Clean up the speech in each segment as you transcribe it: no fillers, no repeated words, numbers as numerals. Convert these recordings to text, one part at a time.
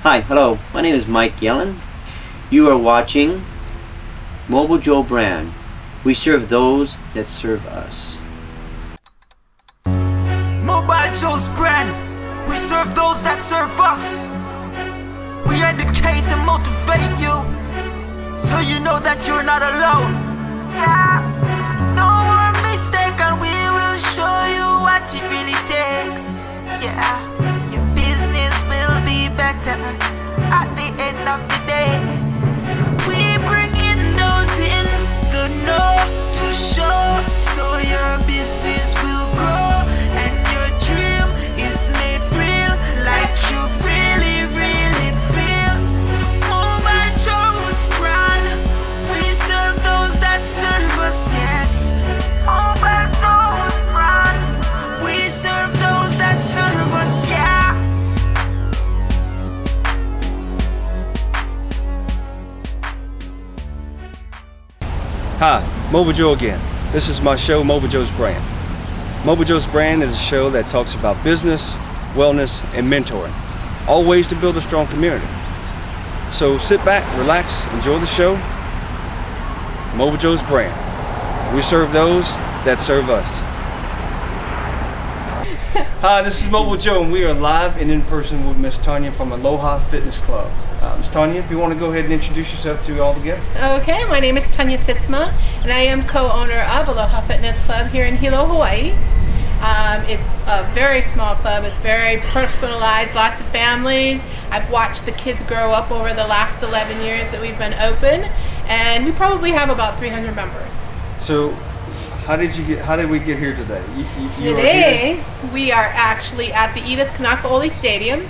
Hi, hello. My name is Mike Yellen. You are watching Mobile Joe brand. We serve those that serve us. Mobile Joe's brand. We serve those that serve us. We educate and motivate you, so you know that you're not alone. No more mistake, and we will show you what it really takes. Yeah, your business will be better at the end of the day. We bring in those in the know to show, so your business will grow and your dream is made real, like you really, really feel. Mobile Joe's brand. We serve those that serve us, yes. Mobile Joe's brand. We serve those that serve us, yeah. Hi, Mobile Joe again. This is my show, Mobile Joe's Brand. Mobile Joe's Brand is a show that talks about business, wellness, and mentoring, all ways to build a strong community. So sit back, relax, enjoy the show. Mobile Joe's Brand. We serve those that serve us. Hi, this is Mobile Joe, and we are live and in person with Miss Tunya from Aloha Fitness Club. Miss Tunya, if you want to go ahead and introduce yourself to all the guests. Okay, my name is Tunya Sytsma, and I am co-owner of Aloha Fitness Club here in Hilo, Hawaii. It's a very small club. It's very personalized, lots of families. I've watched the kids grow up over the last 11 years that we've been open, and we probably have about 300 members. So, how did we get here today? Today, we are actually at the Edith Kanakaʻole Stadium.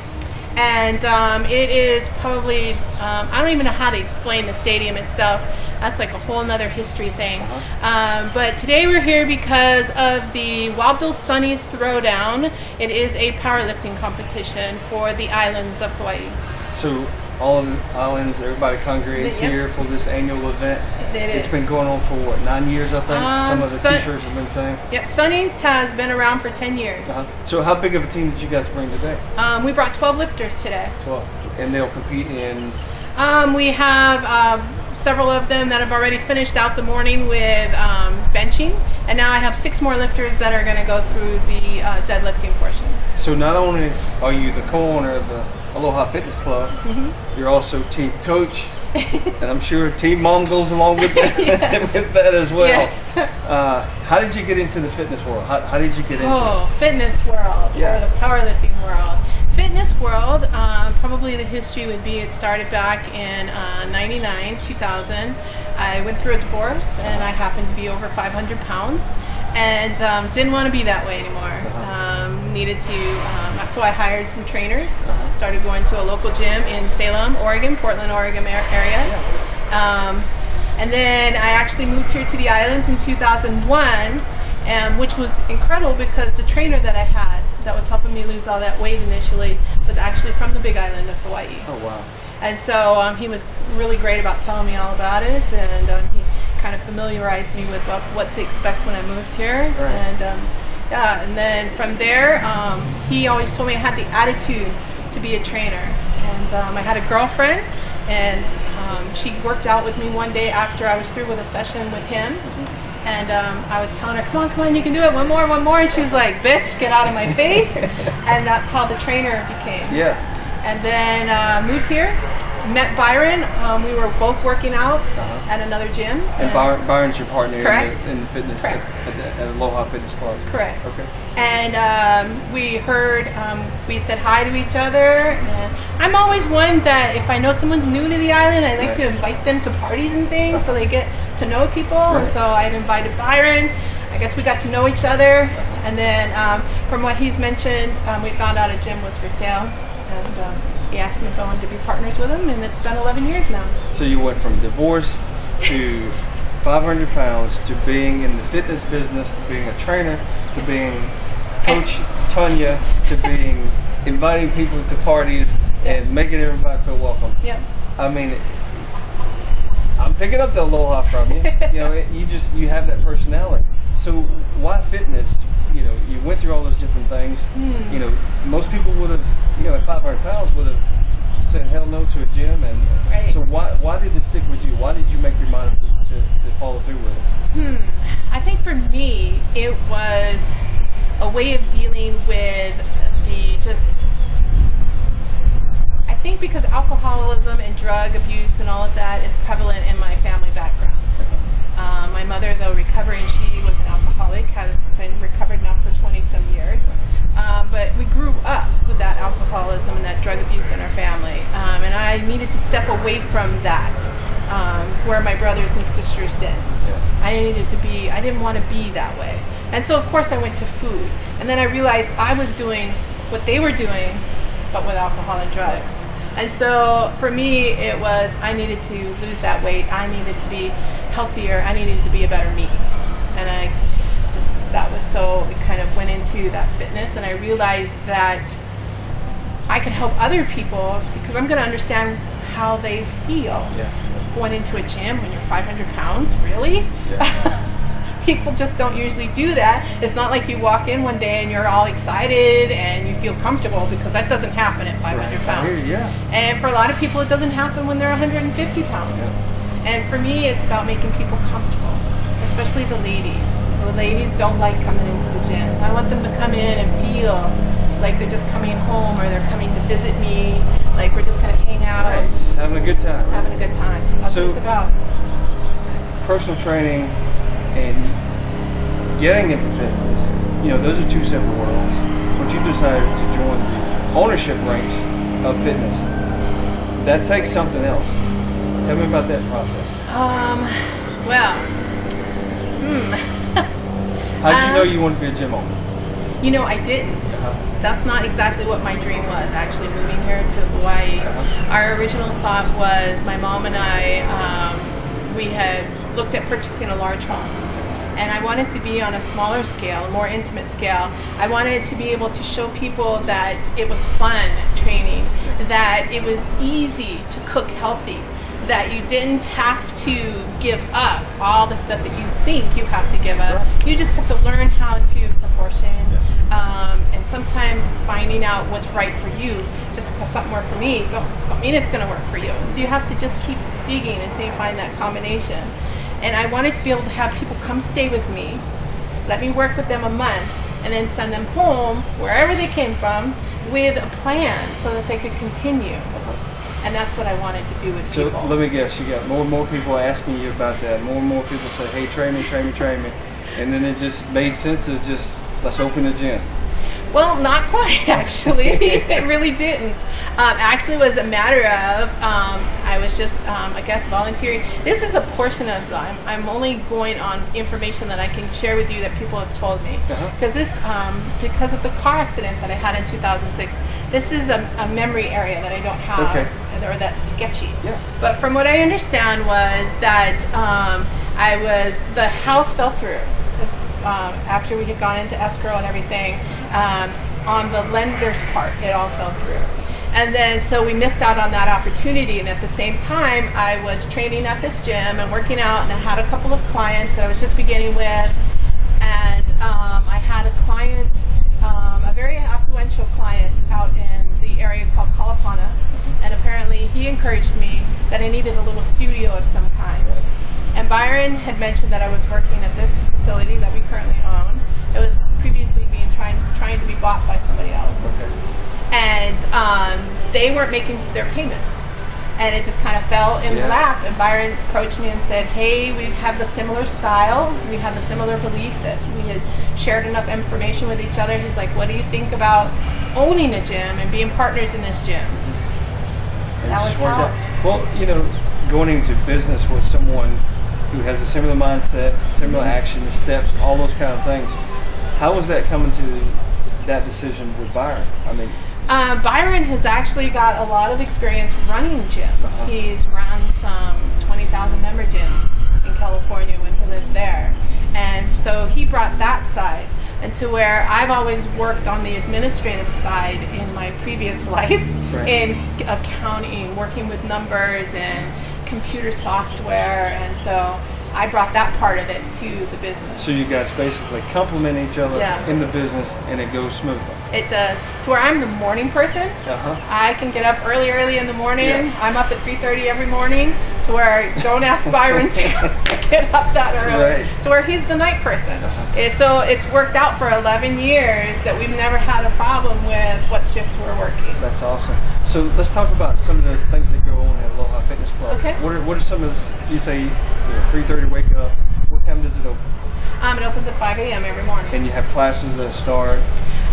And it is probably, I don't even know how to explain the stadium itself. That's like a whole nother history thing. But today we're here because of the Wabdal Sunnies Throwdown. It is a powerlifting competition for the islands of Hawaii. So all of the islands, everybody congregates here for this annual event. It's been going on for what, 9 years, I think? Some of the t-shirts have been saying. Yep, Sunnies has been around for 10 years. So how big of a team did you guys bring today? We brought 12 lifters today. 12. And they'll compete in? We have several of them that have already finished out the morning with benching, and now I have 6 more lifters that are going to go through the deadlifting portion. So not only are you the co-owner of the Aloha Fitness Club, you're also team coach, and I'm sure team mom goes along with that, Yes. with that as well. Yes. How did you get into the fitness world? How did you get into it? Fitness world, Yeah. or the powerlifting world. Fitness world, probably the history would be it started back in 99, 2000. I went through a divorce, and I happened to be over 500 pounds, and didn't want to be that way anymore. Needed to, so I hired some trainers, started going to a local gym in Salem, Oregon, Portland, Oregon area. And then I actually moved here to the islands in 2001, which was incredible because the trainer that I had that was helping me lose all that weight initially was actually from the big island of Hawaii. Oh, wow. And so he was really great about telling me all about it, and he kind of familiarized me with what to expect when I moved here. Right. And then from there, he always told me I had the attitude to be a trainer. And I had a girlfriend, and she worked out with me one day after I was through with a session with him. And I was telling her, come on, you can do it, one more. And she was like, bitch, get out of my face. And that's how the trainer became. Yeah. And then moved here, met Byron. We were both working out at another gym. And Byron's your partner Correct. in the fitness Correct. at Aloha Fitness Club. Correct. Okay. And we said hi to each other. And I'm always one that if I know someone's new to the island, I like to invite them to parties and things so they get to know people. And so I had invited Byron. I guess we got to know each other. And then from what he's mentioned, we found out a gym was for sale. And he asked me if I wanted to be partners with him, and it's been 11 years now. So you went from divorce to 500 pounds to being in the fitness business, to being a trainer, to being Coach Tunya, to being inviting people to parties and making everybody feel welcome. Yep. I mean, I'm picking up the aloha from you. You know, you have that personality. So why fitness? You know, you went through all those different things. You know, most people would have, at 500 pounds would have said hell no to a gym, and Right. so why did it stick with you? Why did you make your mind up to follow through with it? I think for me, it was a way of dealing with I think because alcoholism and drug abuse and all of that is prevalent in my family background. My mother, though recovering, she was an alcoholic, has been recovered now for 20-some years. But we grew up with that alcoholism and that drug abuse in our family. And I needed to step away from that, where my brothers and sisters didn't. I didn't want to be that way. And so, of course, I went to food. And then I realized I was doing what they were doing, but with alcohol and drugs. And so for me, it was I needed to lose that weight. I needed to be healthier. I needed to be a better me. And it kind of went into that fitness. And I realized that I could help other people because I'm going to understand how they feel. Going into a gym when you're 500 pounds, really? People just don't usually do that. It's not like you walk in one day and you're all excited and you feel comfortable, because that doesn't happen at 500 pounds. And for a lot of people, it doesn't happen when they're 150 pounds. And for me, it's about making people comfortable, especially the ladies. The ladies don't like coming into the gym. I want them to come in and feel like they're just coming home, or they're coming to visit me, like we're just going to hang out. Just having a good time. Having a good time. That's what it's about. Personal training and getting into fitness, those are two separate worlds. But you decided to join the ownership ranks of fitness. That takes something else. Tell me about that process. How did you know you wanted to be a gym owner? I didn't. That's not exactly what my dream was, actually, moving here to Hawaii. Our original thought was my mom and I, we had looked at purchasing a large home. And I wanted to be on a smaller scale, a more intimate scale. I wanted to be able to show people that it was fun training, that it was easy to cook healthy, that you didn't have to give up all the stuff that you think you have to give up. You just have to learn how to proportion. And sometimes it's finding out what's right for you. Just because something worked for me, don't mean it's going to work for you. So you have to just keep digging until you find that combination. And I wanted to be able to have people come stay with me, let me work with them a month, and then send them home, wherever they came from, with a plan so that they could continue. And that's what I wanted to do with people. So let me guess, you got more and more people asking you about that. More and more people say, hey, train me. And then it just made sense of just, let's open a gym. Well, not quite, actually. It really didn't. Actually, it was a matter of I was just, I guess, volunteering. This is a portion of I'm only going on information that I can share with you that people have told me. Because because of the car accident that I had in 2006, this is a memory area that I don't have, or that's sketchy. But from what I understand was that the house fell through. After we had gone into escrow and everything, on the lender's part, it all fell through. And then, so we missed out on that opportunity. And at the same time, I was training at this gym and working out, and I had a couple of clients that I was just beginning with. And I had a client, a very affluential client out in the area called Kalapana. And apparently he encouraged me that I needed a little studio of some kind. And Byron had mentioned that I was working at this facility that we currently own. It was previously trying to be bought by somebody else. And they weren't making their payments. And it just kind of fell in the lap. And Byron approached me and said, hey, we have the similar style. We have a similar belief that we had shared enough information with each other. He's like, what do you think about owning a gym and being partners in this gym? And that was how. Well, going into business with someone who has a similar mindset, similar action, steps, all those kind of things. How was that coming to that decision with Byron? I mean, Byron has actually got a lot of experience running gyms. He's run some 20,000 member gyms in California when he lived there. And so he brought that side. And to where I've always worked on the administrative side in my previous life, in accounting, working with numbers and computer software, and so I brought that part of it to the business. So you guys basically complement each other in the business, and it goes smoothly. It does. To where I'm the morning person. I can get up early in the morning. Yeah. I'm up at 3:30 every morning. To where don't ask Byron to get up that early. Right. To where he's the night person. So it's worked out for 11 years that we've never had a problem with what shift we're working. That's awesome. So let's talk about some of the things that go on at Aloha Fitness Club. Okay. What are some of the, you say 3:30 wake up. What time does it open? It opens at 5 a.m. every morning. And you have classes that start?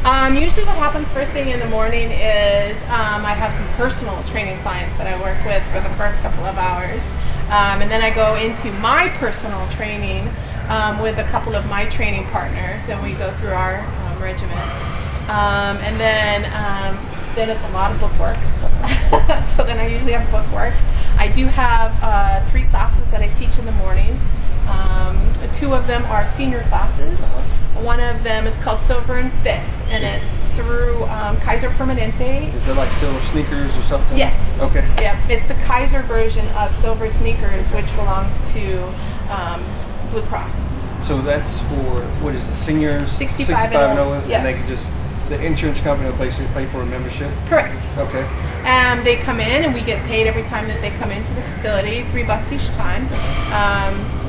Usually what happens first thing in the morning is I have some personal training clients that I work with for the first couple of hours. And then I go into my personal training with a couple of my training partners, and we go through our regiment. And then it's a lot of book work. So then I usually have book work. I do have 3 classes that I teach in the mornings. 2 of them are senior classes. One of them is called Silver and Fit, and it's through Kaiser Permanente. Is it like silver sneakers or something? Yes. Okay. Yeah, it's the Kaiser version of Silver Sneakers, which belongs to Blue Cross. So that's for, what is it, seniors? 65 and over. And Yeah. they can just, the insurance company will basically pay for a membership? Correct. Okay. They come in, and we get paid every time that they come into the facility, $3 each time.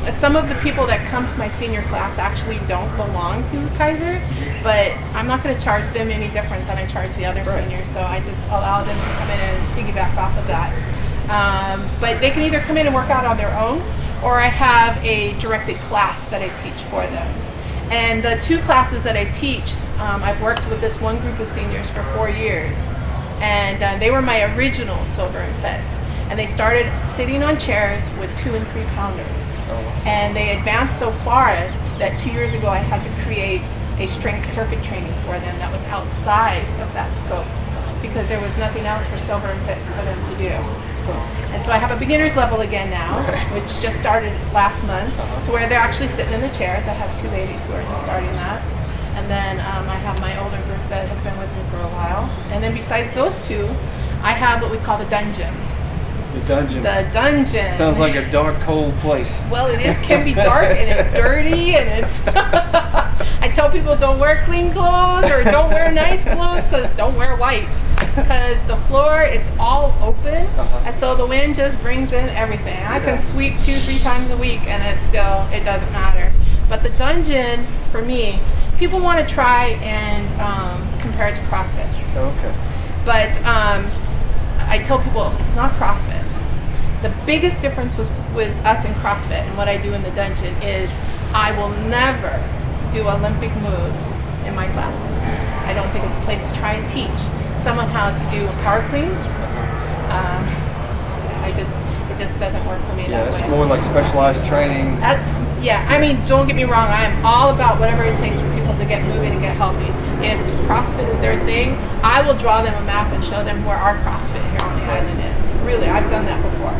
Some of the people that come to my senior class actually don't belong to Kaiser, but I'm not going to charge them any different than I charge the other seniors, so I just allow them to come in and piggyback off of that. But they can either come in and work out on their own, or I have a directed class that I teach for them. And the 2 classes that I teach, I've worked with this one group of seniors for 4 years, and they were my original Silver and Fit. And they started sitting on chairs with 2 and 3 pounders. And they advanced so far that 2 years ago I had to create a strength circuit training for them that was outside of that scope, because there was nothing else for Silver and Fit for them to do. And so I have a beginner's level again now, which just started last month, to where they're actually sitting in the chairs. I have 2 ladies who are just starting that. And then I have my older group that have been with me for a while. And then besides those 2, I have what we call the dungeon. The dungeon. The dungeon. Sounds like a dark, cold place. Well, can be dark, and it's dirty, and it's... I tell people don't wear clean clothes or don't wear nice clothes, because don't wear white. Because the floor, it's all open, and so the wind just brings in everything. I can sweep 2-3 times a week, and it doesn't matter. But the dungeon, for me, people want to try and compare it to CrossFit. Okay. But I tell people it's not CrossFit. The biggest difference with us in CrossFit and what I do in the dungeon is I will never do Olympic moves in my class. I don't think it's a place to try and teach someone how to do a power clean. It just doesn't work for me that way. Yeah, it's more like specialized training. I mean, don't get me wrong, I am all about whatever it takes for people to get moving and get healthy. If CrossFit is their thing, I will draw them a map and show them where our CrossFit here on the island is. Really, I've done that before.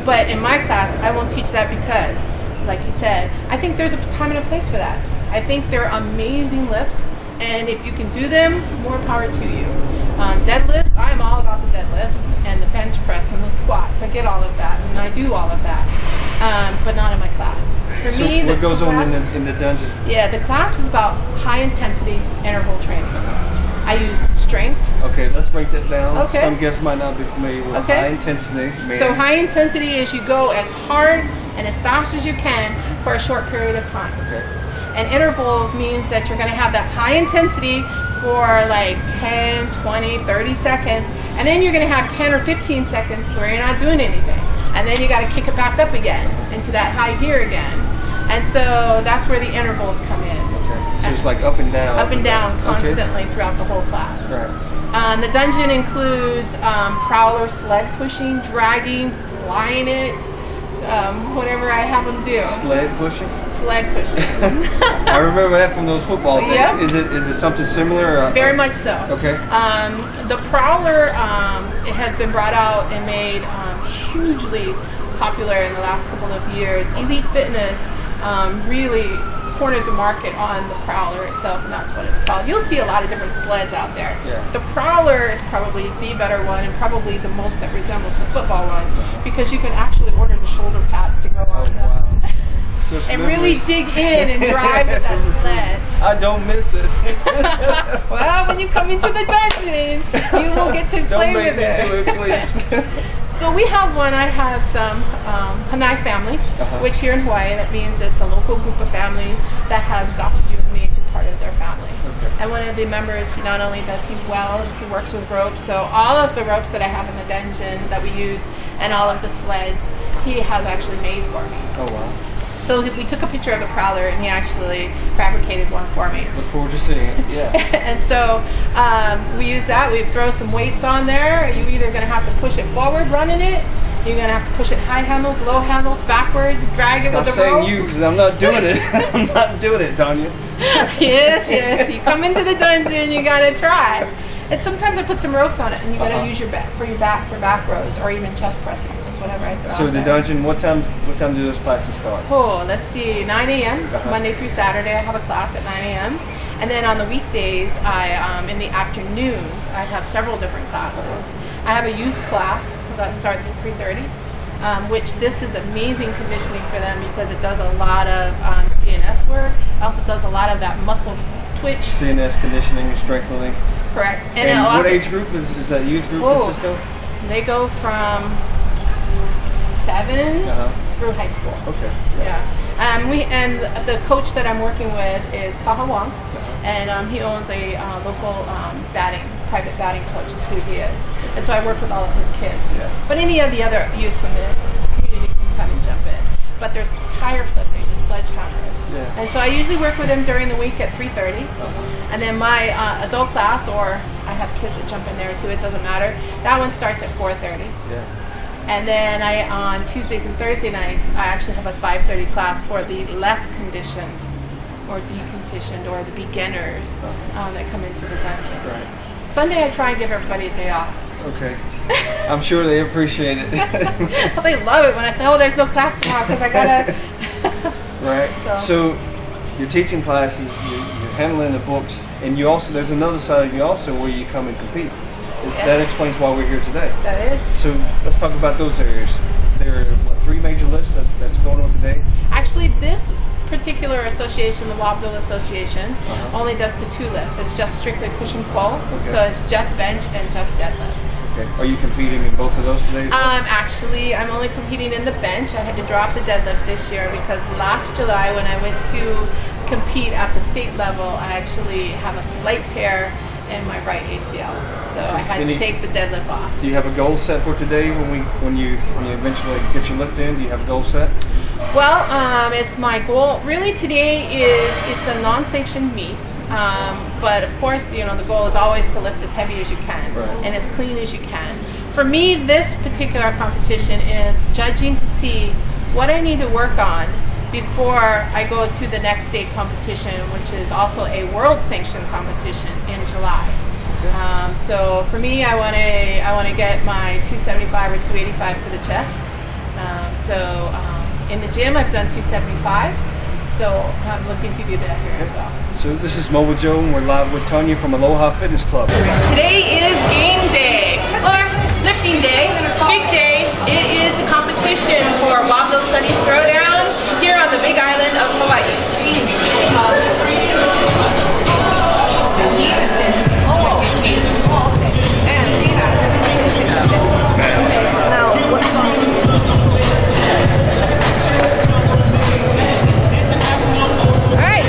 But in my class, I won't teach that because, like you said, I think there's a time and a place for that. I think they're amazing lifts, and if you can do them, more power to you. Deadlifts, I'm all about the deadlifts and the bench press and the squats. I get all of that, and I do all of that, but not in my class. For So me, what goes class, on in the dungeon? Yeah, the class is about high intensity interval training. I use strength. Okay, let's break that down. Okay. Some guests might not be familiar with high intensity. So high intensity is you go as hard and as fast as you can for a short period of time. Okay. And intervals means that you're going to have that high intensity for like 10, 20, 30 seconds, and then you're going to have 10 or 15 seconds where you're not doing anything. And then you got to kick it back up again into that high gear again. And so that's where the intervals come in. Okay. So it's like up and down. Up and down constantly throughout the whole class. Right. The dungeon includes prowler sled pushing, dragging, flying it, whatever I have them do. Sled pushing? Sled pushing. I remember that from those football days. Yep. Is it something similar? Or, Very much so. Okay. The prowler it has been brought out and made hugely popular in the last couple of years. Elite Fitness really cornered the market on the prowler itself, and that's what it's called. You'll see a lot of different sleds out there. Yeah. The prowler is probably the better one, and probably the most that resembles the football one, because you can actually order the shoulder pads to go on them. Wow. such and really memories. dig in and drive with that sled. I don't miss this. Well, when you come into the dungeon, you will get to play Don't make with me it. do it, please. So we have one. I have some Hanai family, which here in Hawaii, that means it's a local group of family that has adopted you and me to part of their family. Okay. And one of the members, he not only does he welds, he works with ropes. So all of the ropes that I have in the dungeon that we use, and all of the sleds, he has actually made for me. Oh wow. So we took a picture of the Prowler, and he actually fabricated one for me. Look forward to seeing it. Yeah. And so we use that. We throw some weights on there. You're either going to have to push it forward running it. You're going to have to push it high handles, low handles, backwards, drag it Stop with the rope. saying you, because I'm not doing it. I'm not doing it, Tunya. Yes. You come into the dungeon, you got to try. And sometimes I put some ropes on it, and you got to use your back for back rows, or even chest pressing, just whatever I throw So out the there. dungeon, what time do those classes start? Oh, let's see, 9 a.m. Monday through Saturday. I have a class at 9 a.m. And then on the weekdays, in the afternoons, I have several different classes. I have a youth class that starts at 3:30, which this is amazing conditioning for them because it does a lot of CNS work. It also does a lot of that muscle twitch. CNS conditioning and strengthening. Correct. And it what also, age group is that youth group consist of? They go from 7 through high school. Okay. Yeah. The coach that I'm working with is Kaha Wong, and he owns a local private batting coach is who he is. And so I work with all of his kids. Yeah. But any of the other youths from the community can come and jump in. But there's tire flipping and sledgehammers. Yeah. And so I usually work with them during the week at 3:30. And then my adult class, or I have kids that jump in there too, it doesn't matter. That one starts at 4:30. Yeah. And then on Tuesdays and Thursday nights, I actually have a 5:30 class for the less conditioned or deconditioned or the beginners that come into the dungeon. Right. Sunday, I try and give everybody a day off. Okay. I'm sure they appreciate it. They love it when I say, "Oh, there's no class tomorrow because I gotta." Right. So you're teaching classes, you're handling the books, and you also there's another side of you also where you come and compete. That explains why we're here today. That is. So let's talk about those areas. There are 3 major lists that's going on today. Actually, this particular association, the Wabdol Association, only does the 2 lifts. It's just strictly push and pull. Okay. So it's just bench and just deadlift. Okay. Are you competing in both of those today? Actually, I'm only competing in the bench. I had to drop the deadlift this year because last July when I went to compete at the state level, I actually have a slight tear in my right ACL. So I had to take the deadlift off. Do you have a goal set for today when you eventually get your lift in? Do you have a goal set? Well, it's my goal. Really, today it's a non-sanctioned meet, but of course, the goal is always to lift as heavy as you can and as clean as you can. For me, this particular competition is judging to see what I need to work on before I go to the next state competition, which is also a world-sanctioned competition in July. So for me, I want to get my 275 or 285 to the chest. In the gym, I've done 275, so I'm looking to do that here as well. So this is Mobile Joe, and we're live with Tunya from Aloha Fitness Club. Today is game day, or lifting day, big day. It is a competition for Wabdol Sunny's Throwdown here on the Big Island of Hawaii. Alright,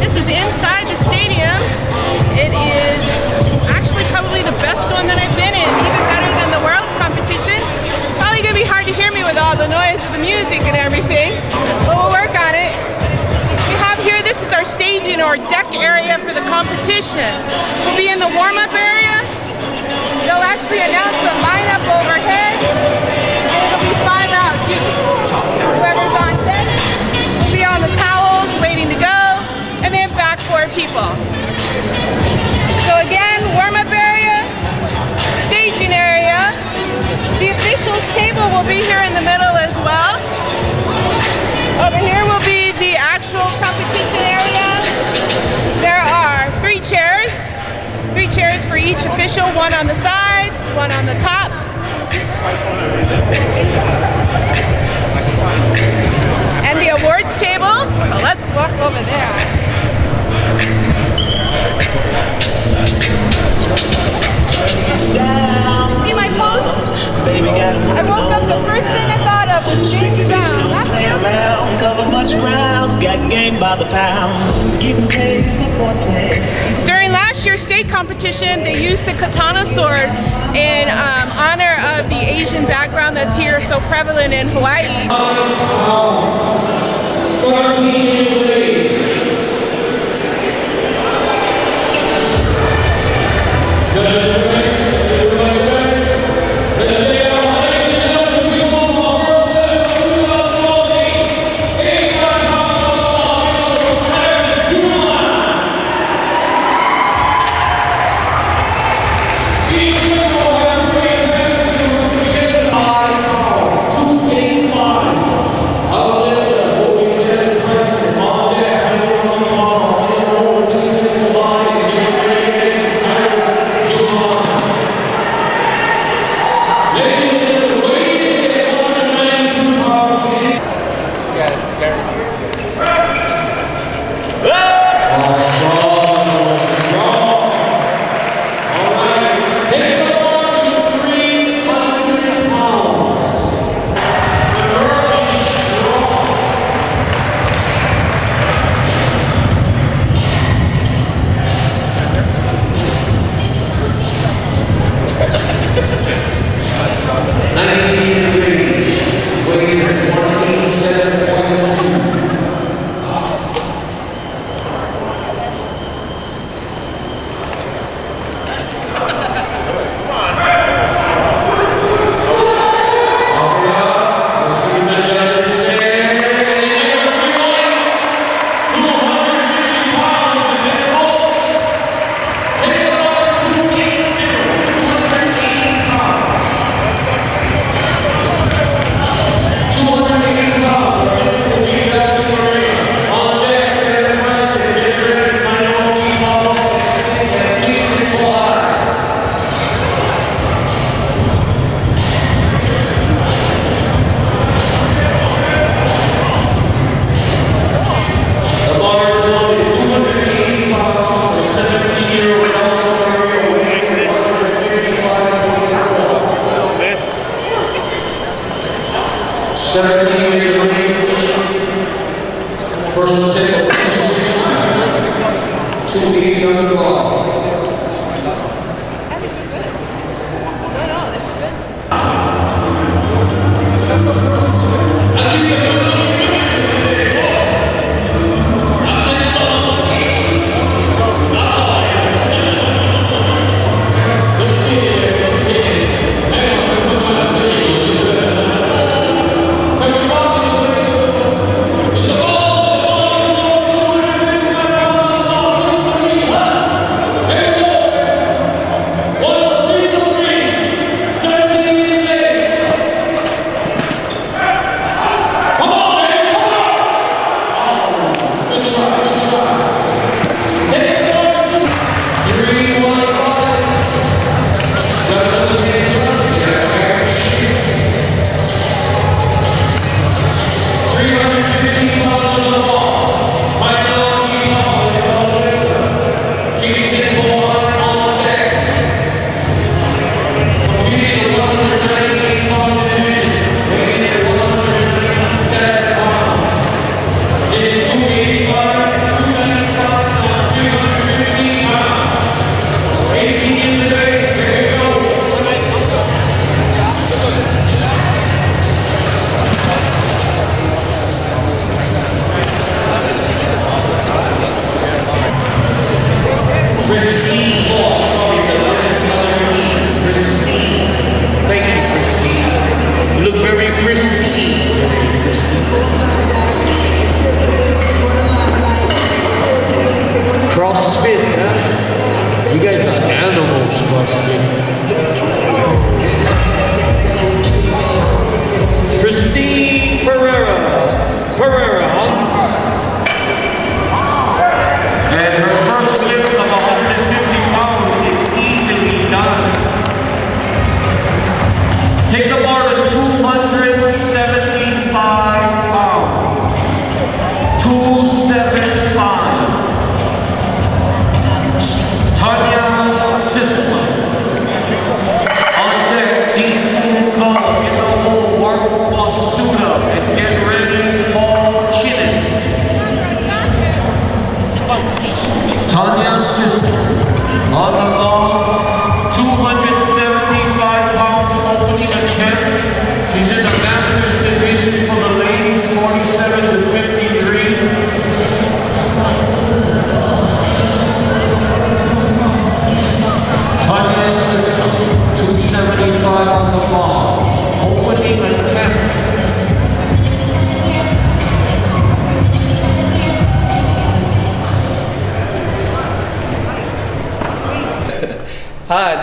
this is inside the stadium. It is actually probably the best one that I've been in, even better than the world competition. Probably gonna be hard to hear me with all the noise of the music and everything, but we'll work on it. We have here, this is our staging or deck area for the competition. We'll be in the warm-up area. They'll actually announce the lineup overhead, and it'll be 5 out deep. Whoever's on deck will be on the towels, waiting to go, and then back 4 people. So again, warm-up area, staging area. The officials table will be here in the middle as well. Over here will be the actual competition area. There are 3 chairs. 3 chairs for each official, 1 on the sides, 1 on the top. And in the awards table. So let's walk over there. See my post? I woke up, the first thing I thought of was James Brown. Play around, cover much grounds, got game by the pound. Getting paid is a forte. During last year's state competition, they used the katana sword in honor of the Asian background that's here so prevalent in Hawaii. Next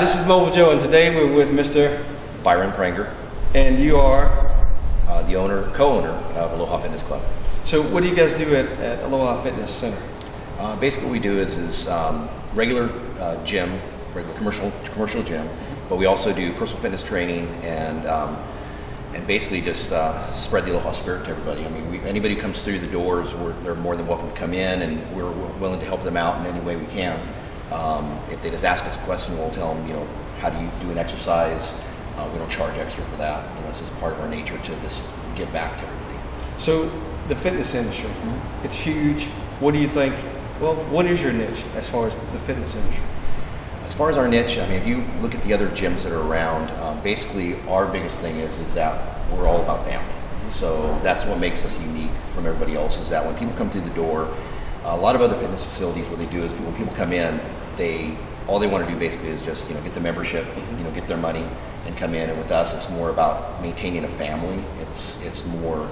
this is Mobile Joe, and today we're with Mr. Byron Pranger, And you are. the co-owner of Aloha Fitness Club. So, what do you guys do at Aloha Fitness Center? Basically, what we do is regular gym, regular commercial gym, but we also do personal fitness training and basically just spread the Aloha spirit to everybody. I mean, anybody who comes through the doors, they're more than welcome to come in, and we're willing to help them out in any way we can. If they just ask us a question, we'll tell them, how do you do an exercise? We don't charge extra for that. It's just part of our nature to just give back to everybody. So, the fitness industry, it's huge. What do you think? Well, what is your niche as far as the fitness industry? As far as our niche, I mean, if you look at the other gyms that are around, basically our biggest thing is that we're all about family. So that's what makes us unique from everybody else, is that when people come through the door, a lot of other fitness facilities, what they do is when people come in, all they want to do basically is just get the membership, get their money and come in. And with us, it's more about maintaining a family. It's more.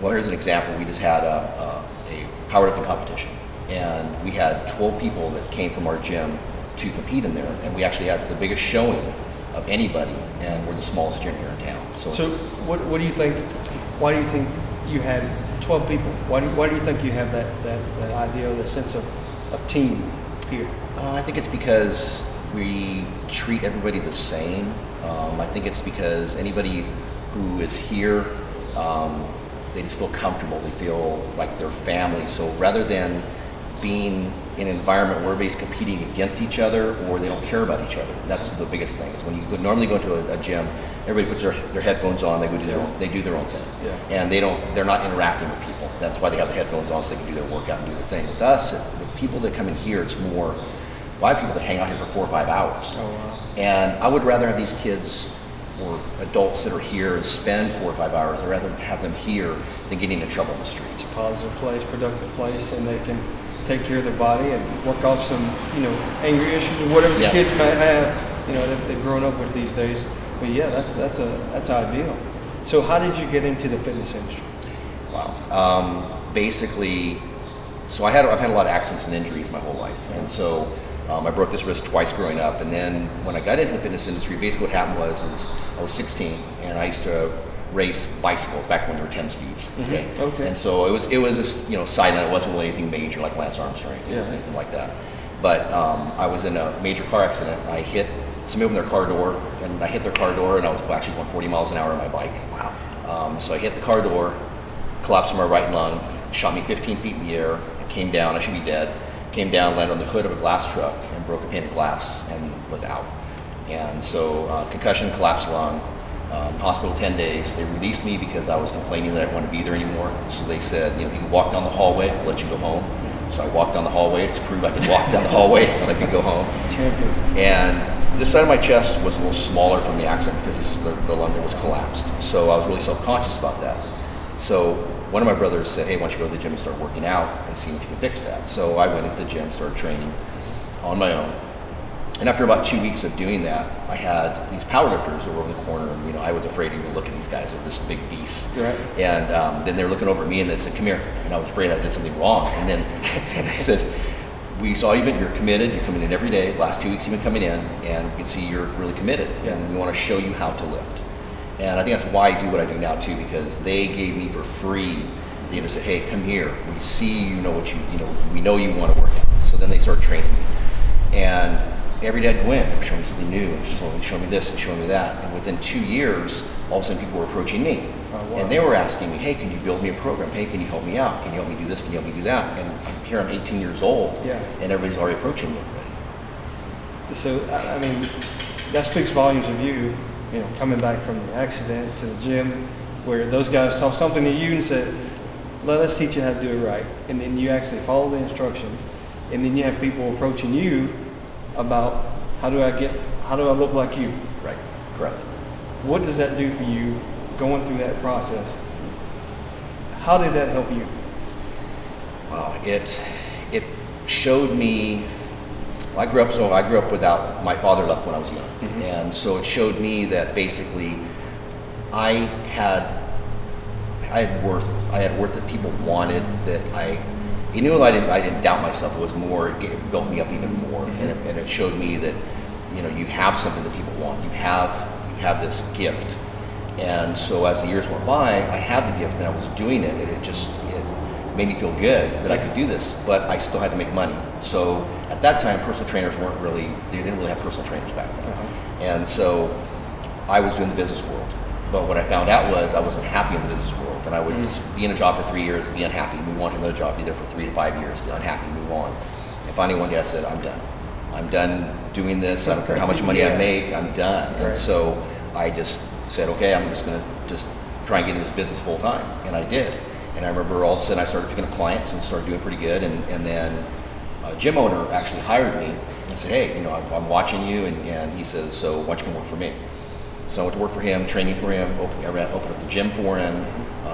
Well, here's an example. We just had a powerlifting competition, and we had 12 people that came from our gym to compete in there, and we actually had the biggest showing of anybody, and we're the smallest gym here in town. So what do you think? Why do you think you had 12 people? Why do you think you have that idea, that sense of team here? I think it's because we treat everybody the same. I think it's because anybody who is here, they just feel comfortable. They feel like they're family. So rather than being in an environment where everybody's competing against each other or they don't care about each other, that's the biggest thing. Is when you normally go to a gym, everybody puts their headphones on. They do their own thing, and they're not interacting with people. That's why they have the headphones on, so they can do their workout and do their thing. With us, with people that come in here, it's more. Well, I have people that hang out here for 4 or 5 hours. Oh, wow. And I would rather have these kids or adults that are here and spend 4 or 5 hours. I'd rather have them here than getting in trouble in the street. it's a positive place, productive place, and they can take care of their body and work off some, angry issues or whatever the kids might have, that they've grown up with these days. But yeah, that's ideal. So how did you get into the fitness industry? Wow. Basically, so I've had a lot of accidents and injuries my whole life, and so I broke this wrist twice growing up. And then when I got into the fitness industry, basically what happened was I was 16 and I used to race bicycles back when there were 10 speeds. Okay. And so it was just side note. It wasn't really anything major like Lance Armstrong. It wasn't anything like that. But I was in a major car accident. I hit somebody opened their car door, and I hit their car door, and I was actually going 40 miles an hour on my bike. Wow. So I hit the car door, collapsed my right lung, shot me 15 feet in the air. I came down. I should be dead. Came down, landed on the hood of a glass truck, and broke a pane of glass, and was out. And so concussion, collapsed lung. Hospital 10 days. They released me because I was complaining that I didn't want to be there anymore. So they said, you can walk down the hallway, we'll let you go home. So I walked down the hallway to prove I could walk down the hallway so I could go home. Champion. And this side of my chest was a little smaller from the accident because the lung was collapsed. So I was really self-conscious about that. So one of my brothers said, hey, why don't you go to the gym and start working out and see if you can fix that. So I went into the gym, started training on my own. And after about 2 weeks of doing that, I had these powerlifters that were over the corner, and I was afraid to even look at these guys. They're just big beasts. Right. And then they were looking over at me, and they said, "Come here." And I was afraid I did something wrong. And then they said, "We saw you're committed. You're coming in every day. Last 2 weeks you've been coming in, and we can see you're really committed. And we want to show you how to lift." And I think that's why I do what I do now too, because they gave me for free. They just said, "Hey, come here. We see you know what we know you want to work out." So then they started training me, and every day I'd go in, they would show me something new, and show me this and show me that. And within 2 years, all of a sudden people were approaching me. Oh, wow. And they were asking me, hey, can you build me a program? Hey, can you help me out? Can you help me do this? Can you help me do that? And I'm 18 years old, and everybody's already approaching me already. So, I mean, that speaks volumes of you, coming back from the accident to the gym, where those guys saw something in you and said, let us teach you how to do it right. And then you actually follow the instructions. And then you have people approaching you about how do I look like you? Right, correct. What does that do for you going through that process? How did that help you? Wow, it showed me. I grew up without my father left when I was young, and so it showed me that basically I had worth that people wanted, that you knew I didn't doubt myself. It was more, it built me up even more, and it showed me that you have something that people want. You have this gift. And so as the years went by, I had the gift and I was doing it, and it made me feel good that I could do this, but I still had to make money. So at that time, personal trainers they didn't really have personal trainers back then. And so I was doing the business world. But what I found out was I wasn't happy in the business world, and I would be in a job for 3 years, be unhappy, move on to another job, be there for 3 to 5 years, be unhappy, move on. And finally one day I said, I'm done. I'm done doing this. I don't care how much money I make, I'm done. And so I just said, okay, I'm just going to just try and get into this business full time. And I did. And I remember all of a sudden I started picking up clients and started doing pretty good. And then a gym owner actually hired me and said, hey, I'm watching you. And he says, so why don't you come work for me? So I went to work for him, training for him, opened up the gym for him,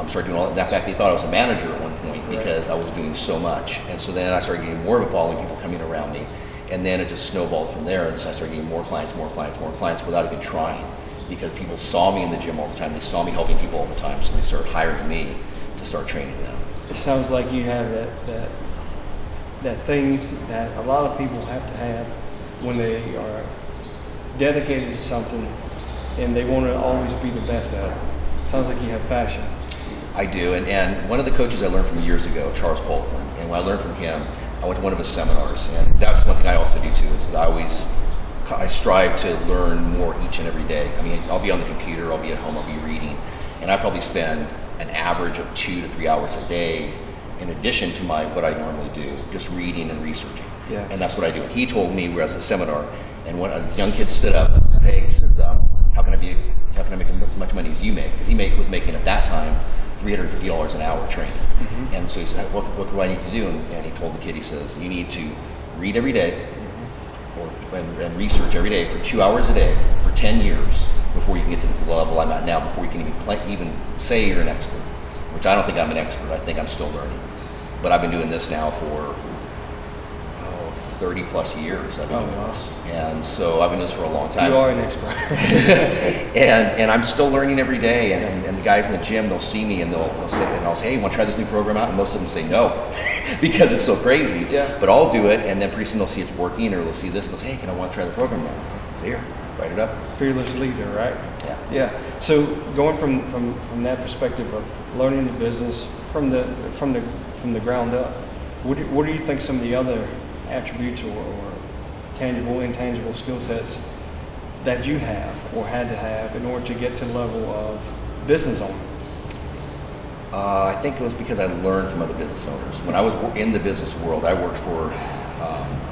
started doing all that. In fact, they thought I was a manager at one point because I was doing so much. And so then I started getting more of a following, people coming around me. And then it just snowballed from there. And so I started getting more clients without even trying, because people saw me in the gym all the time. They saw me helping people all the time. So they started hiring me to start training them. It sounds like you have that thing that a lot of people have to have when they are dedicated to something and they want to always be the best at it. Sounds like you have passion. I do, and one of the coaches I learned from years ago, Charles Polkman, and when I learned from him, I went to one of his seminars, and that's one thing I also do too, is I strive to learn more each and every day. I mean, I'll be on the computer, I'll be at home, I'll be reading, and I probably spend an average of 2 to 3 hours a day in addition to what I normally do, just reading and researching. Yeah. And that's what I do. And he told me, we were at a seminar, and one of these young kids stood up and says, how can I make as much money as you make? Because he was making at that time $350 an hour training. And so he said, what do I need to do? And he told the kid, he says, you need to read every day and research every day for 2 hours a day for 10 years before you can get to the level I'm at now, before you can even say you're an expert, which I don't think I'm an expert. I think I'm still learning. But I've been doing this now for 30 plus years. I've been doing this. And so I've been doing this for a long time. You are an expert. and I'm still learning every day. And the guys in the gym, they'll see me and they'll say, hey, you want to try this new program out? And most of them say no, because it's so crazy. Yeah. But I'll do it, and then pretty soon they'll see it's working, or they'll see this and they'll say, hey, can I want to try the program now? So here, write it up. Fearless leader, right? Yeah. Yeah. So going from that perspective of learning the business from the ground up, what do you think some of the other attributes or tangible, intangible skill sets that you have or had to have in order to get to the level of business owner? I think it was because I learned from other business owners. When I was in the business world, I worked for,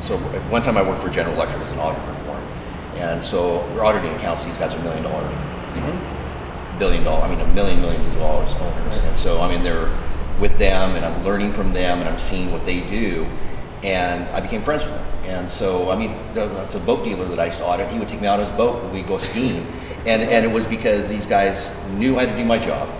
so at one time I worked for General Electric as an auditor for them. And so we're auditing accounts, these guys are $1 million, millions of dollars owners. And so I'm in there with them, and I'm learning from them, and I'm seeing what they do. And I became friends with him. And so, that's a boat dealer that I used to audit. He would take me out on his boat and we'd go skiing. And it was because these guys knew how to do my job.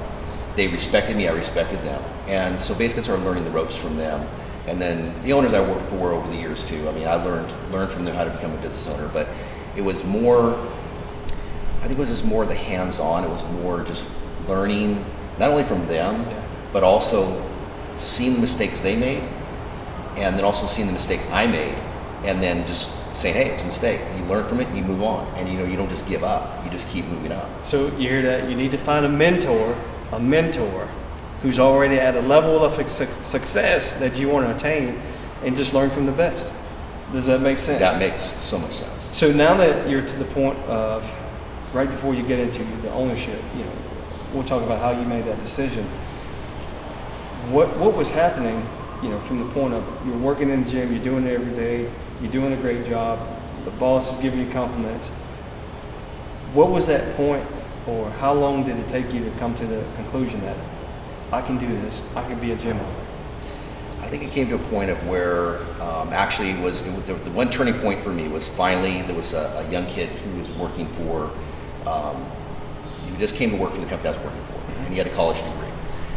They respected me, I respected them. And so basically I started learning the ropes from them. And then the owners I worked for over the years too. I learned from them how to become a business owner. But it was more, I think it was just more the hands-on. It was more just learning, not only from them, but also seeing the mistakes they made, and then also seeing the mistakes I made, and then just saying, hey, it's a mistake. You learn from it, you move on, and you don't just give up. You just keep moving up. So you hear that? You need to find a mentor who's already at a level of success that you want to attain, and just learn from the best. Does that make sense? That makes so much sense. So now that you're to the point of, right before you get into the ownership, we'll talk about how you made that decision. What was happening, from the point of you're working in the gym, you're doing it every day, you're doing a great job, the boss is giving you compliments. What was that point, or how long did it take you to come to the conclusion that I can do this, I can be a gym owner? I think it came to a point of where the one turning point for me was finally there was a young kid who was working for, he just came to work for the company I was working for, and he had a college degree.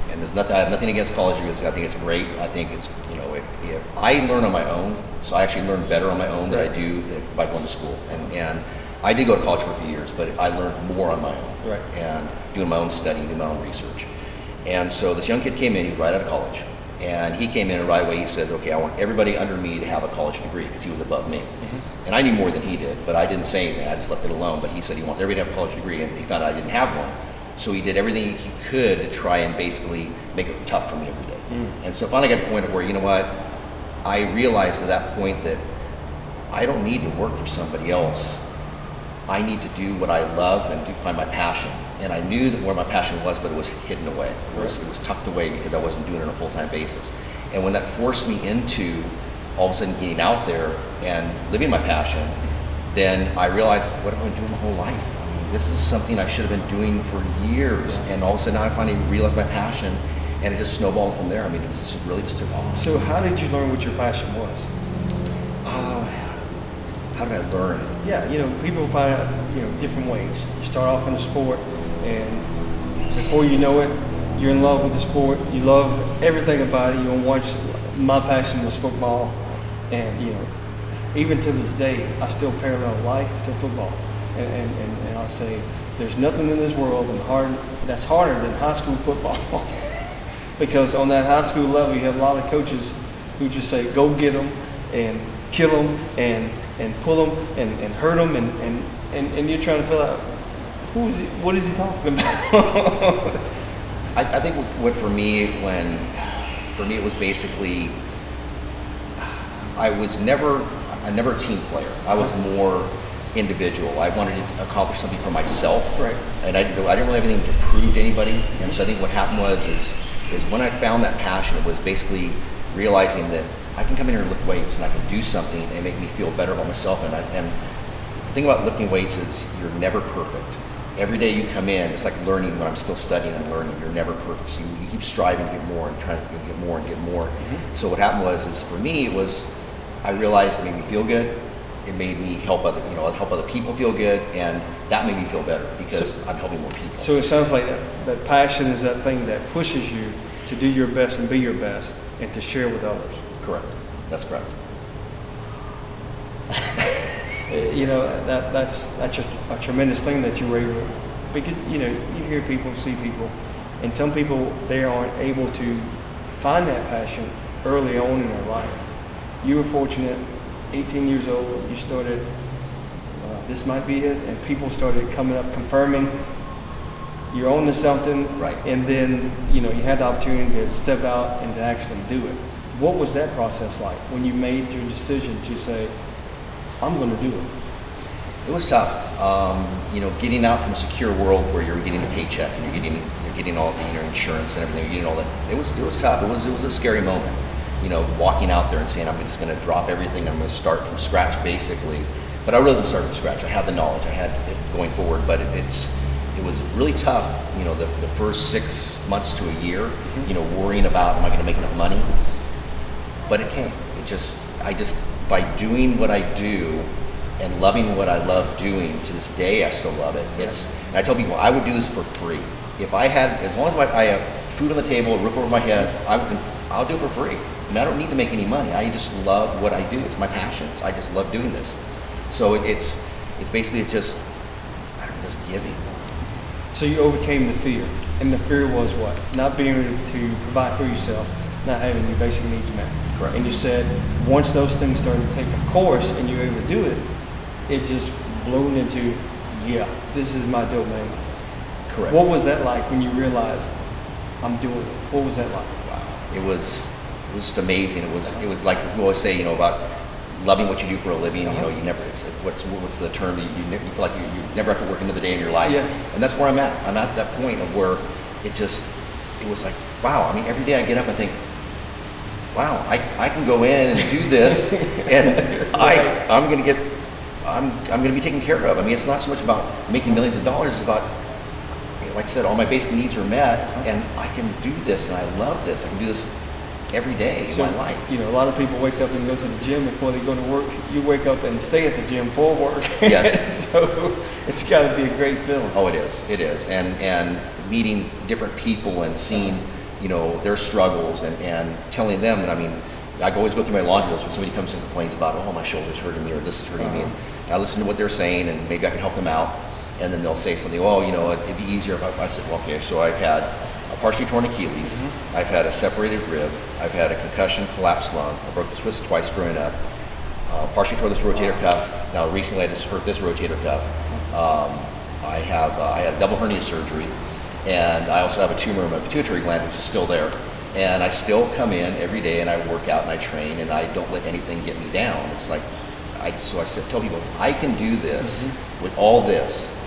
And I have nothing against college degrees. I think it's great. I think it's, if I learn on my own, so I actually learn better on my own than I do by going to school. And I did go to college for a few years, but I learned more on my own. Right. And doing my own study, doing my own research. And so this young kid came in, he was right out of college. And he came in and right away he said, okay, I want everybody under me to have a college degree because he was above me. And I knew more than he did, but I didn't say anything. I just left it alone. But he said he wants everybody to have a college degree, and he found out I didn't have one. So he did everything he could to try and basically make it tough for me every day. And so finally got to the point of where, you know what, I realized at that point that I don't need to work for somebody else. I need to do what I love and find my passion. And I knew that where my passion was, but it was hidden away. It was tucked away because I wasn't doing it on a full-time basis. And when that forced me into all of a sudden getting out there and living my passion, then I realized, what have I been doing my whole life? I mean, this is something I should have been doing for years. And all of a sudden I finally realized my passion, and it just snowballed from there. I mean, it just really just took off. So how did you learn what your passion was? How did I learn? Yeah, people find out, different ways. You start off in a sport, and before you know it, you're in love with the sport. You love everything about it. You want to watch. My passion was football, and even to this day, I still parallel life to football. And I say, there's nothing in this world that's harder than high school football. Because on that high school level, you have a lot of coaches who just say, go get them and kill them and pull them and hurt them, and you're trying to fill out, what is he talking about? I think what for me it was basically, I was never a team player. I was more individual. I wanted to accomplish something for myself, right? And I didn't really have anything to prove to anybody. And so I think what happened is when I found that passion, it was basically realizing that I can come in here and lift weights, and I can do something and make me feel better about myself. And the thing about lifting weights is you're never perfect. Every day you come in, it's like learning when I'm still studying and learning. You're never perfect. So you keep striving to get more and trying to get more and get more. So what happened is for me, I realized it made me feel good. It made me help other people feel good, and that made me feel better because I'm helping more people. So it sounds like that passion is that thing that pushes you to do your best and be your best and to share with others. Correct. That's correct. That's a tremendous thing that you were able, because you hear people, see people, and some people, they aren't able to find that passion early on in their life. You were fortunate, 18 years old, you started, this might be it, and people started coming up confirming you're on to something, right? And then you had the opportunity to step out and to actually do it. What was that process like when you made your decision to say, I'm going to do it? It was tough. Getting out from a secure world where you're getting a paycheck and you're getting all the insurance and everything, all that. It was tough. It was a scary moment. Walking out there and saying, I'm just going to drop everything. I'm going to start from scratch, basically. But I really didn't start from scratch. I had the knowledge. I had it going forward, but it was really tough. The first 6 months to a year. Worrying about, am I going to make enough money? But it came. I just by doing what I do and loving what I love doing, to this day I still love it. And I tell people I would do this for free. If I had, as long as I have food on the table, a roof over my head, I'll do it for free. And I don't need to make any money. I just love what I do. It's my passion. I just love doing this. So it's basically just giving. So you overcame the fear, and the fear was what? Not being able to provide for yourself, not having your basic needs met. Correct. And you said once those things started to take a course and you were able to do it, it just blew into, this is my domain. Correct. What was that like when you realized I'm doing it? What was that like? Wow. It was just amazing. It was like we always say, about loving what you do for a living. You never. What's the term? You feel like you never have to work another day in your life. Yeah. And that's where I'm at. I'm at that point of where it was like, wow. I mean, every day I get up and think, wow, I can go in and do this, and I'm going to be taken care of. I mean, it's not so much about making millions of dollars. It's about, like I said, all my basic needs are met, and I can do this, and I love this. I can do this every day in my life. A lot of people wake up and go to the gym before they go to work. You wake up and stay at the gym for work. Yes. So it's got to be a great feeling. Oh, it is. And meeting different people and seeing, their struggles and telling them. And I mean, I always go through my laundry list when somebody comes and complains about, oh, my shoulder's hurting me or this is hurting me. And I listen to what they're saying and maybe I can help them out. And then they'll say something, oh, it'd be easier if I said, well, okay, so I've had a partially torn Achilles. I've had a separated rib. I've had a concussion, collapsed lung. I broke this wrist twice growing up. Partially tore this rotator cuff. Now recently I just hurt this rotator cuff. I had double hernia surgery, and I also have a tumor in my pituitary gland, which is still there. And I still come in every day and I work out and I train, and I don't let anything get me down. It's like, so I tell people, I can do this with all this.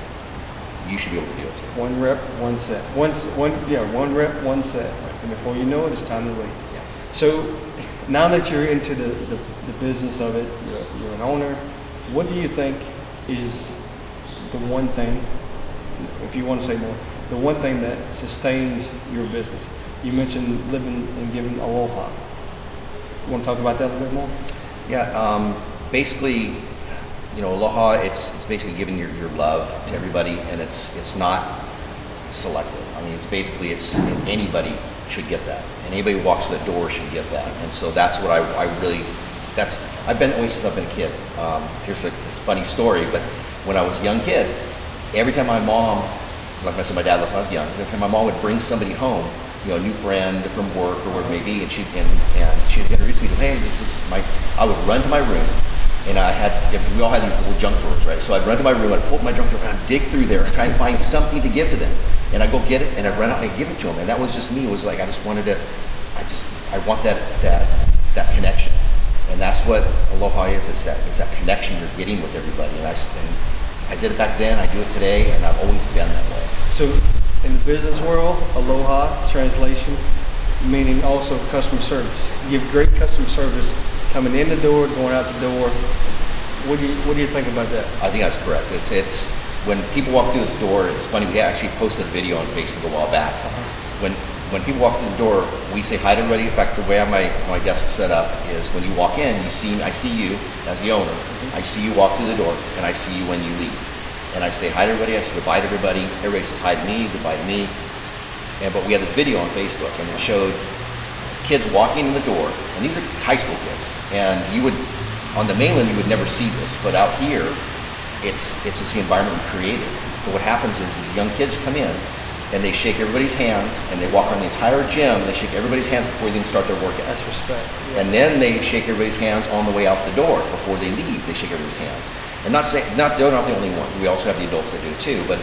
You should be able to do it too. 1 rep, 1 set. One rep, 1 set. And before you know it, it's time to leave. Yeah. So now that you're into the business of it, you're an owner, what do you think is the one thing, if you want to say more, the one thing that sustains your business? You mentioned living and giving aloha. You want to talk about that a little bit more? Yeah, basically, aloha, it's basically giving your love to everybody, and it's not selective. I mean, it's anybody should get that, and anybody who walks through the door should get that. And so that's what I've been always since I've been a kid. Here's a funny story, but when I was a young kid, every time my mom, like I said, my dad left when I was young, every time my mom would bring somebody home, a new friend from work or whatever it may be, and she'd introduce me to, hey, this is I would run to my room, and we all had these little junk drawers, right? So I'd run to my room, I'd pull up my junk drawer, and I'd dig through there and try and find something to give to them. And I'd go get it, and I'd run out and I'd give it to them. And that was just me. It was like, I want that connection. And that's what aloha is. It's that connection you're getting with everybody. And I did it back then, I do it today, and I've always been that way. So in the business world, aloha, translation, meaning also customer service. You give great customer service coming in the door, going out the door. What do you think about that? I think that's correct. It's when people walk through this door, it's funny, we actually posted a video on Facebook a while back. When people walk through the door, we say hi to everybody. In fact, the way I have my desk set up is when you walk in, I see you as the owner. I see you walk through the door, and I see you when you leave. And I say hi to everybody, I say goodbye to everybody. Everybody says hi to me, goodbye to me. But we had this video on Facebook, and it showed kids walking in the door, and these are high school kids. And on the mainland, you would never see this, but out here, it's just the environment we created. But what happens is these young kids come in, and they shake everybody's hands, and they walk around the entire gym, and they shake everybody's hands before they even start their workout. That's respect. Yeah. And then they shake everybody's hands on the way out the door. Before they leave, they shake everybody's hands. And they're not the only ones. We also have the adults that do it too, but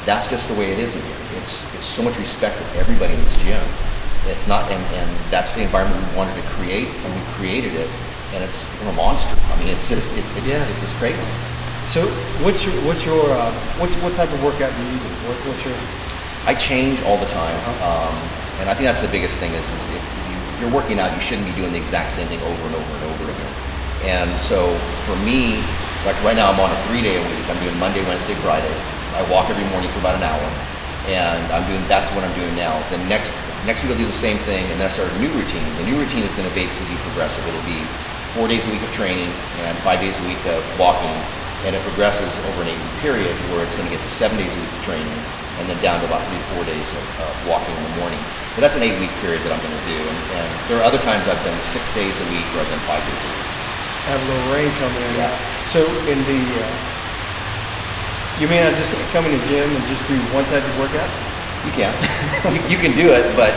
that's just the way it is in here. It's so much respect for everybody in this gym. It's not, and that's the environment we wanted to create, and we created it, and it's a monster. I mean, it's just crazy. So what type of workout do you do? What's your? I change all the time, and I think that's the biggest thing is if you're working out, you shouldn't be doing the exact same thing over and over and over again. And so for me, like right now, I'm on a 3-day a week. I'm doing Monday, Wednesday, Friday. I walk every morning for about an hour, and that's what I'm doing now. The next week I'll do the same thing, and then I start a new routine. The new routine is going to basically be progressive. It'll be 4 days a week of training and 5 days a week of walking, and it progresses over an 8-week period where it's going to get to 7 days a week of training, and then down to about 3 to 4 days of walking in the morning. But that's an 8-week period that I'm going to do, and there are other times I've done 6 days a week or I've done 5 days a week. Have a little rain coming in. Yeah. So in the, you may not just come in the gym and just do one type of workout? You can. you can do it, but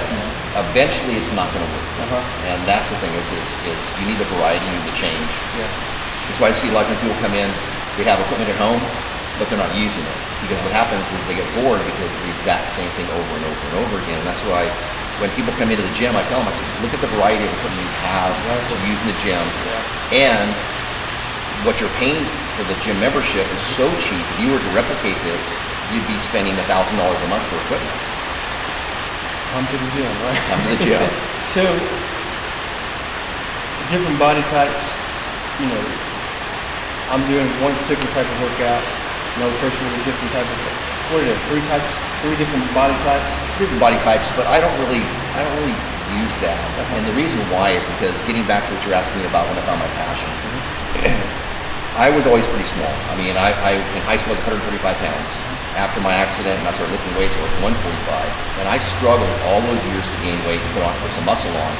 eventually it's not going to work. And that's the thing is you need a variety, you need to change. Yeah. That's why I see a lot of people come in, they have equipment at home, but they're not using it. Because what happens is they get bored because it's the exact same thing over and over and over again. And that's why when people come into the gym, I tell them, I say, look at the variety of equipment you have to use in the gym. Yeah. And what you're paying for the gym membership is so cheap. If you were to replicate this, you'd be spending $1,000 a month for equipment. Come to the gym, right? Come to the gym. So, different body types, I'm doing one particular type of workout, another person with a different type of, what are there, 3 different body types? Different body types, but I don't really use that. And the reason why is because getting back to what you're asking me about when I found my passion, I was always pretty small. I mean, I in high school I was 135 pounds. After my accident and I started lifting weights, I was 145. And I struggled all those years to gain weight and put some muscle on.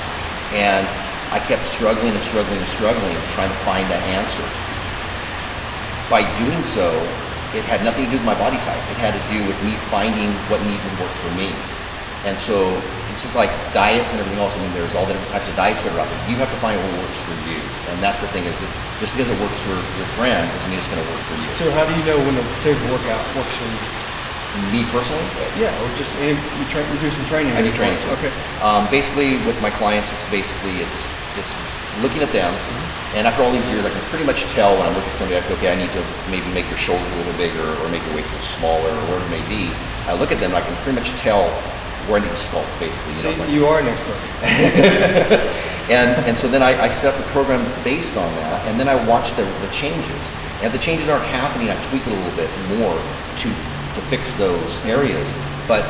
And I kept struggling and struggling and struggling, trying to find that answer. By doing so, it had nothing to do with my body type. It had to do with me finding what needed to work for me. And so it's just like diets and everything else. I mean, there's all the different types of diets that are out there. You have to find what works for you. And that's the thing is, it's, just because it works for your friend doesn't mean it's going to work for you. So how do you know when a particular workout works for you? Me personally? Yeah, or just you do some training. I do training too. Okay. Basically, with my clients, it's looking at them, and after all these years, I can pretty much tell when I'm looking at somebody. I say, okay, I need to maybe make your shoulders a little bigger, or make your waist a little smaller, or whatever it may be. I look at them, and I can pretty much tell where I need to sculpt, basically. See, you are an expert. and so then I set the program based on that, and then I watch the changes. And if the changes aren't happening, I tweak it a little bit more to fix those areas. But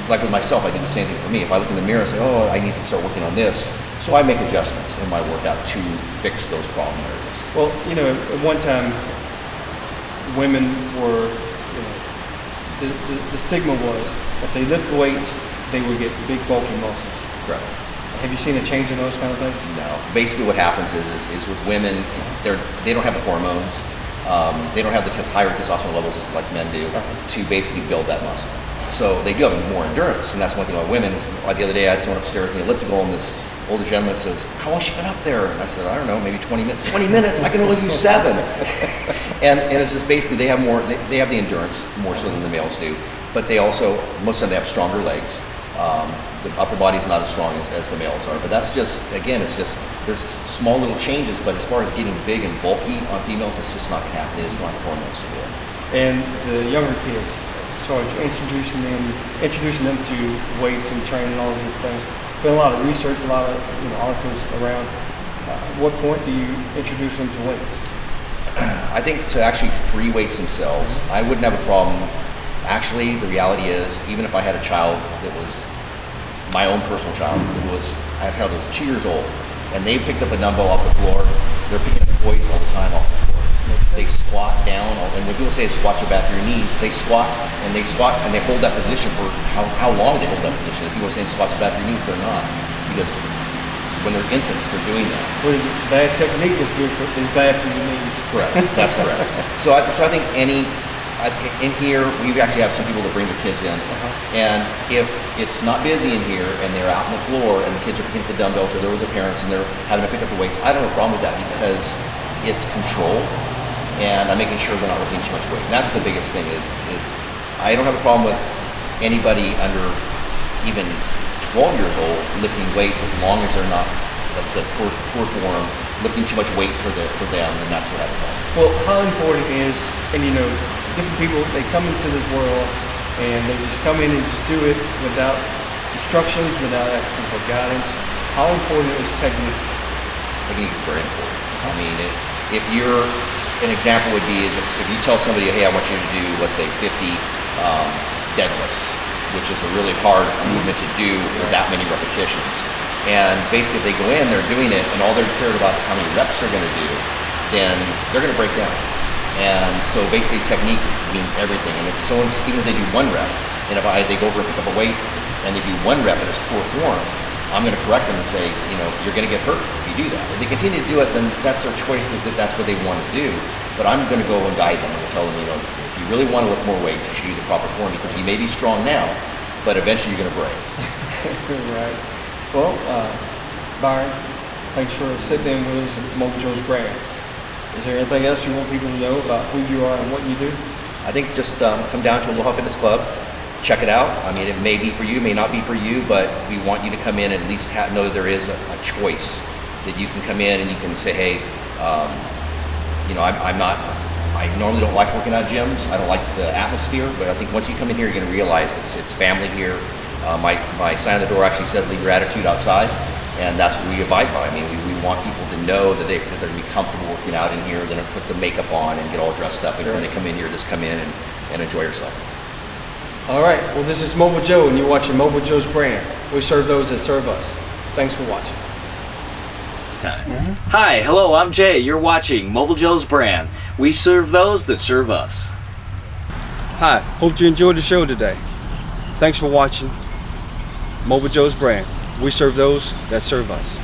like with myself, I do the same thing for me. If I look in the mirror and say, oh, I need to start working on this, so I make adjustments in my workout to fix those problem areas. Well, you know, at one time, women were, the stigma was if they lift weights, they would get big, bulky muscles. Correct. Have you seen a change in those kind of things? No. Basically, what happens is with women, they don't have the hormones. They don't have the higher testosterone levels as like men do to basically build that muscle. So they do have more endurance, and that's one thing about women. The other day, I just went upstairs in the elliptical, and this older gentleman says, "How long has she been up there?" And I said, "I don't know, maybe 20 minutes." 20 minutes? I can only do 7. and it's just basically they have more. They have the endurance more so than the males do, but they also most of them they have stronger legs. The upper body is not as strong as the males are, but that's just, again, it's just, there's small little changes, but as far as getting big and bulky on females, it's just not going to happen. They just don't have hormones to do it. And the younger kids, as far as introducing them to weights and training and all these different things, been a lot of research, a lot of articles around. What point do you introduce them to weights? I think to actually free weights themselves, I wouldn't have a problem. Actually, the reality is, even if I had a child that was my own personal child, I had a child that was 2 years old, and they picked up a dumbbell off the floor, they're picking up toys all the time off the floor. They squat down, and when people say squats are bad for your knees, they squat and they hold that position for how long they hold that position. If people are saying squats are bad for your knees, they're not, because when they're infants, they're doing that. What is it? Bad technique is bad for your knees. Correct. That's correct. So I think in here, we actually have some people that bring their kids in, and if it's not busy in here and they're out on the floor and the kids are picking up the dumbbells or they're with their parents and they're having to pick up the weights, I don't have a problem with that because it's control and I'm making sure they're not lifting too much weight. And that's the biggest thing is I don't have a problem with anybody under even 12 years old lifting weights as long as they're not, like I said, poor form, lifting too much weight for them, and that's what I have a problem. Well, how important is, and different people, they come into this world and they just come in and just do it without instructions, without asking for guidance. How important is technique? Technique is very important. I mean, if you're, an example would be is if you tell somebody, hey, I want you to do, let's say 50 deadlifts, which is a really hard movement to do for that many repetitions. And basically if they go in, they're doing it, and all they're cared about is how many reps they're going to do, then they're going to break down. And so basically technique means everything. And if someone, even if they do 1 rep, and if they go over and pick up a weight and they do 1 rep and it's poor form, I'm going to correct them and say, you're going to get hurt if you do that. If they continue to do it, then that's their choice, that's what they want to do. But I'm going to go and guide them and tell them, if you really want to lift more weights, you should use the proper form because you may be strong now, but eventually you're going to break. Right. Well, Byron, thanks for sitting in with us at Mobile Joe's Brand. Is there anything else you want people to know about who you are and what you do? I think just come down to Aloha Fitness Club, check it out. I mean, it may be for you, may not be for you, but we want you to come in and at least know there is a choice that you can come in and you can say, hey, I normally don't like working out gyms. I don't like the atmosphere, but I think once you come in here, you're going to realize it's family here. My sign on the door actually says leave your attitude outside. And that's what we abide by. I mean, we want people to know that they're going to be comfortable working out in here. They're going to put the makeup on and get all dressed up. And when they come in here, just come in and enjoy yourself. All right. Well, this is Mobile Joe, and you're watching Mobile Joe's Brand. We serve those that serve us. Thanks for watching. Hi, hello, I'm Jay. You're watching Mobile Joe's Brand. We serve those that serve us. Hi, hope you enjoyed the show today. Thanks for watching Mobile Joe's Brand. We serve those that serve us.